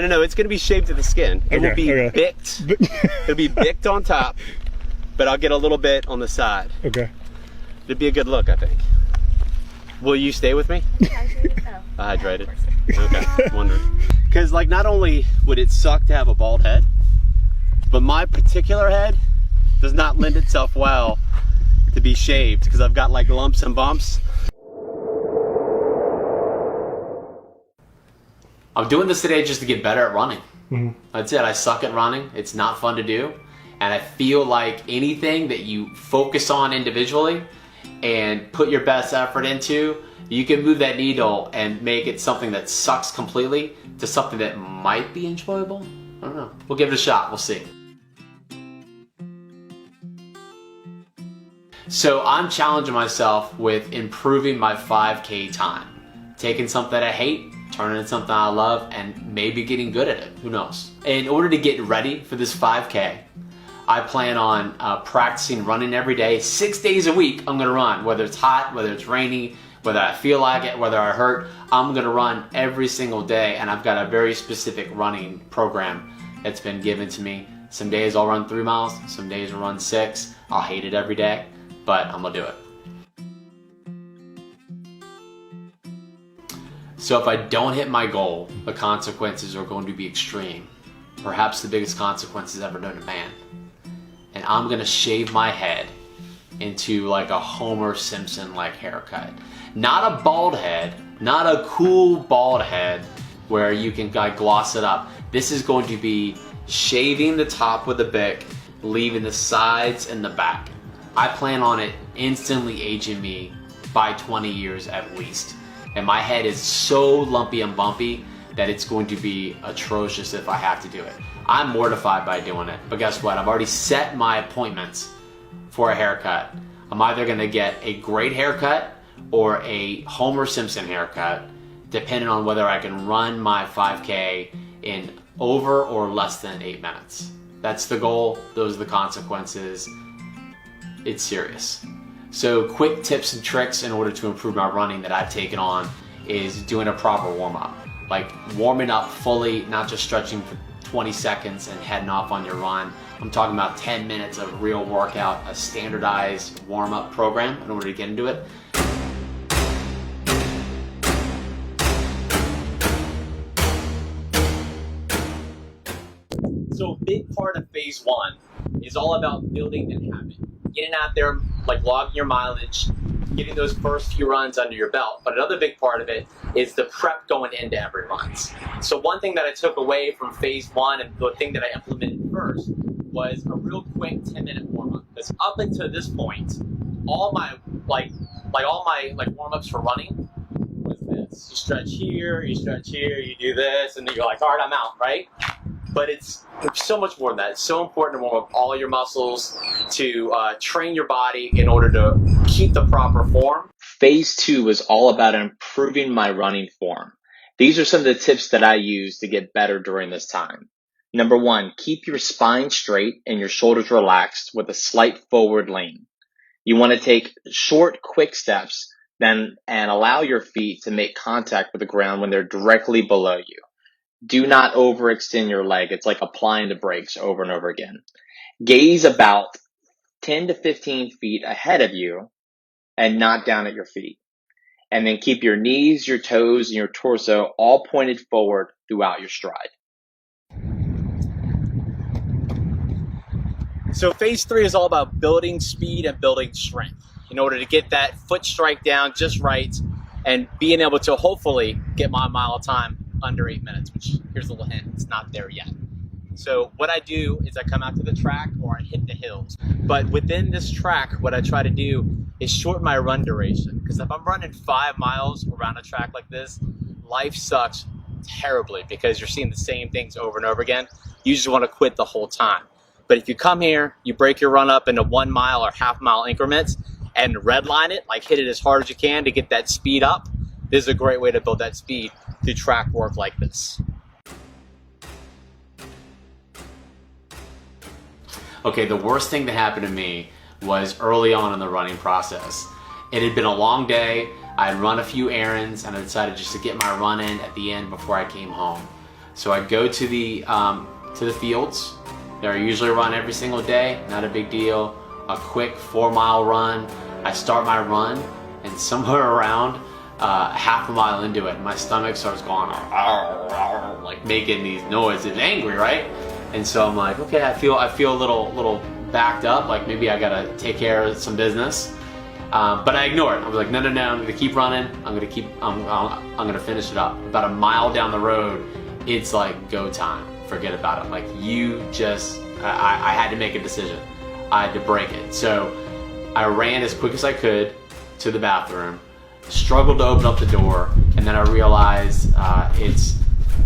No, it's gonna be shaved to the skin. It will be bicked. It'll be bicked on top, but I'll get a little bit on the side. Okay. It'd be a good look, I think. Will you stay with me? Hydrated. Okay, wondering. Because like not only would it suck to have a bald head, but my particular head does not lend itself well to be shaved because I've got like lumps and bumps. I'm doing this today just to get better at running. That's it. I suck at running. It's not fun to do. And I feel like anything that you focus on individually and put your best effort into, you can move that needle and make it something that sucks completely to something that might be enjoyable. I don't know. We'll give it a shot. We'll see. So I'm challenging myself with improving my 5K time. Taking something I hate, turning it into something I love, and maybe getting good at it. Who knows? In order to get ready for this 5K, I plan on practicing running every day. 6 days a week I'm gonna run. Whether it's hot, whether it's rainy, whether I feel like it, whether I hurt, I'm gonna run every single day, and I've got a very specific running program that's been given to me. Some days I'll run 3 miles, some days I'll run 6. I'll hate it every day, but I'm gonna do it. So if I don't hit my goal, the consequences are going to be extreme. Perhaps the biggest consequences ever known to man. And I'm gonna shave my head into like a Homer Simpson like haircut. Not a bald head, not a cool bald head where you can like gloss it up. This is going to be shaving the top with a bic, leaving the sides and the back. I plan on it instantly aging me by 20 years at least. And my head is so lumpy and bumpy that it's going to be atrocious if I have to do it. I'm mortified by doing it, but guess what? I've already set my appointments for a haircut. I'm either gonna get a great haircut or a Homer Simpson haircut, depending on whether I can run my 5K in over or less than 8 minutes. That's the goal, those are the consequences. It's serious. So quick tips and tricks in order to improve my running that I've taken on is doing a proper warm-up. Like warming up fully, not just stretching for 20 seconds and heading off on your run. I'm talking about 10 minutes of real workout, a standardized warm-up program in order to get into it. So a big part of phase 1 is all about building an habit. Getting out there, like logging your mileage, getting those first few runs under your belt. But another big part of it is the prep going into every run. So one thing that I took away from phase 1 and the thing that I implemented first was a real quick 10-minute warm-up. Because up until this point, all my warm-ups for running was this. You stretch here, you do this, and then you're like, all right, I'm out, right? But it's so much more than that. It's so important to warm up all your muscles, to train your body in order to keep the proper form. Phase 2 is all about improving my running form. These are some of the tips that I use to get better during this time. Number 1, keep your spine straight and your shoulders relaxed with a slight forward lean. You want to take short, quick steps and allow your feet to make contact with the ground when they're directly below you. Do not overextend your leg. It's like applying the brakes over and over again. Gaze about 10 to 15 feet ahead of you and not down at your feet. And then keep your knees, your toes, and your torso all pointed forward throughout your stride. So phase 3 is all about building speed and building strength in order to get that foot strike down just right and being able to hopefully get my mile time under 8 minutes, which here's a little hint, it's not there yet. So what I do is I come out to the track or I hit the hills. But within this track, what I try to do is shorten my run duration. Because if I'm running 5 miles around a track like this, life sucks terribly because you're seeing the same things over and over again. You just want to quit the whole time. But if you come here, you break your run up into 1 mile or half-mile increments and redline it, like hit it as hard as you can to get that speed up, this is a great way to build that speed through track work like this. Okay, the worst thing that happened to me was early on in the running process. It had been a long day, I had run a few errands, and I decided just to get my run in at the end before I came home. So I go to the fields. They're usually run every single day, not a big deal. A quick 4-mile run. I start my run, and somewhere around half a mile into it, my stomach starts going like making these noises, angry, right? And so I'm like, okay, I feel a little backed up, like maybe I gotta take care of some business. But I ignore it. I was like, no, I'm gonna keep running. I'm gonna finish it up. About a mile down the road, it's like go time. Forget about it. Like I had to make a decision. I had to break it. So I ran as quick as I could to the bathroom, struggled to open up the door, and then I realized it's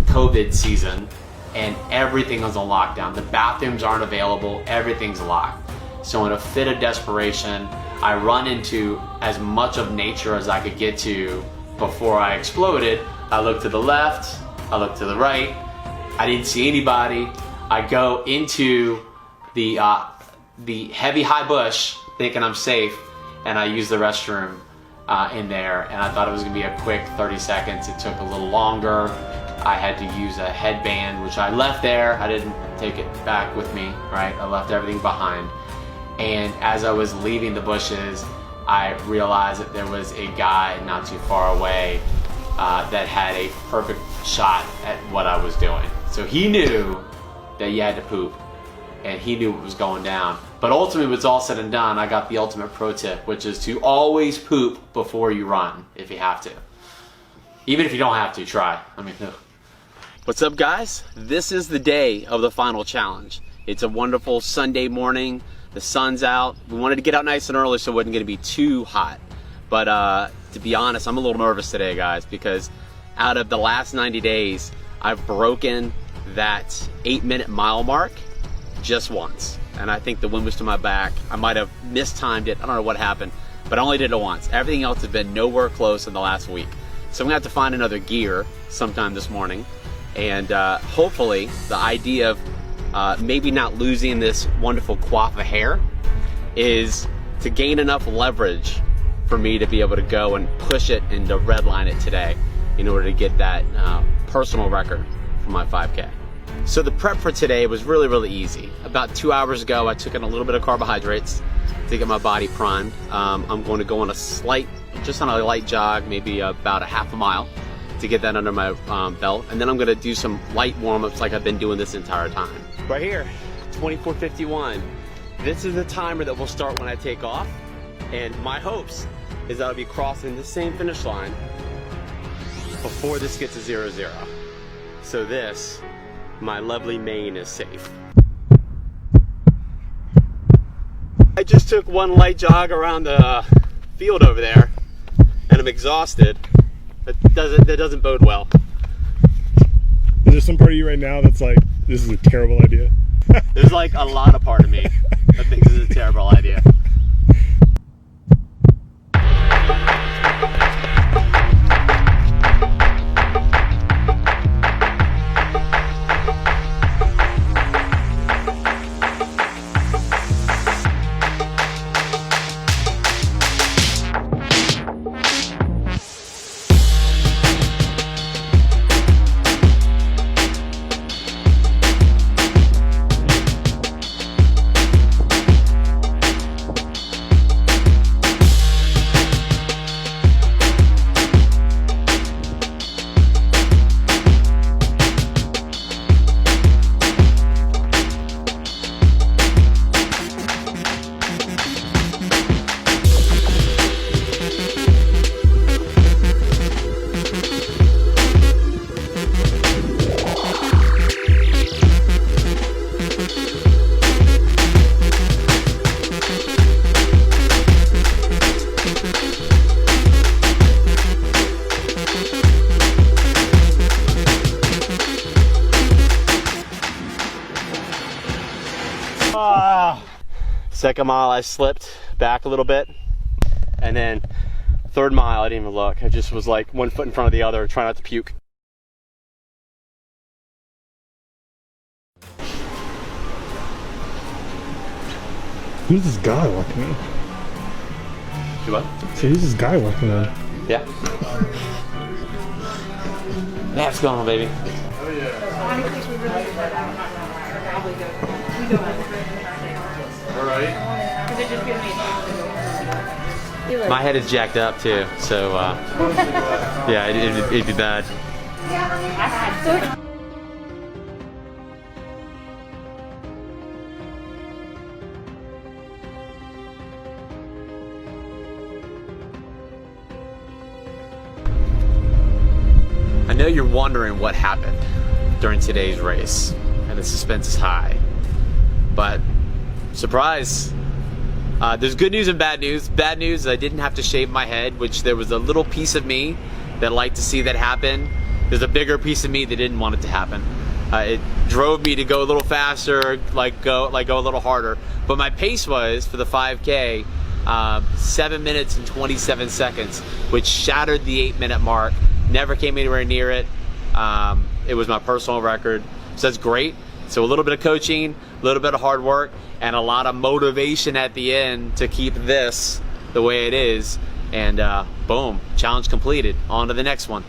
COVID season and everything was on lockdown. The bathrooms aren't available, everything's locked. So in a fit of desperation, I run into as much of nature as I could get to before I exploded. I looked to the left, I looked to the right, I didn't see anybody. I go into the heavy high bush thinking I'm safe, and I use the restroom in there, and I thought it was gonna be a quick 30 seconds. It took a little longer. I had to use a headband, which I left there. I didn't take it back with me, right? I left everything behind. And as I was leaving the bushes, I realized that there was a guy not too far away that had a perfect shot at what I was doing. So he knew that you had to poop, and he knew what was going down. But ultimately, when it's all said and done, I got the ultimate pro tip, which is to always poop before you run, if you have to. Even if you don't have to, try. I mean, no. What's up, guys? This is the day of the final challenge. It's a wonderful Sunday morning. The sun's out. We wanted to get out nice and early so it wasn't going to be too hot. But to be honest, I'm a little nervous today, guys, because out of the last 90 days, I've broken that 8-minute mile mark just once. And I think the wind was to my back. I might have mistimed it. I don't know what happened, but I only did it once. Everything else has been nowhere close in the last week. So I'm gonna have to find another gear sometime this morning. And hopefully the idea of maybe not losing this wonderful coif of hair is to gain enough leverage for me to be able to go and push it and to redline it today in order to get that personal record for my 5K. So the prep for today was really easy. About 2 hours ago, I took in a little bit of carbohydrates to get my body primed. I'm going to go on just on a light jog, maybe about a half a mile to get that under my belt. And then I'm gonna do some light warm-ups like I've been doing this entire time. Right here, 24:51. This is the timer that will start when I take off. And my hopes is that I'll be crossing the same finish line before this gets to 0-0. So this, my lovely mane, is safe. I just took one light jog around the field over there, and I'm exhausted. That doesn't bode well. Is there some part of you right now that's like, this is a terrible idea? There's like a lot of part of me that thinks this is a terrible idea. Second mile, I slipped back a little bit, and then third mile, I didn't even look. I just was like one foot in front of the other, trying not to puke. Who's this guy walking in? Do what? So who's this guy walking in? Yeah. Yeah, what's going on, baby? Oh yeah. All right. My head is jacked up too, so yeah, it'd be bad. I know you're wondering what happened during today's race, and the suspense is high. But surprise! There's good news and bad news. Bad news, I didn't have to shave my head, which there was a little piece of me that liked to see that happen. There's a bigger piece of me that didn't want it to happen. It drove me to go a little faster, go a little harder. But my pace was, for the 5K, 7 minutes and 27 seconds, which shattered the 8-minute mark. Never came anywhere near it. It was my personal record, so that's great. So a little bit of coaching, a little bit of hard work, and a lot of motivation at the end to keep this the way it is. And boom, challenge completed. On to the next one.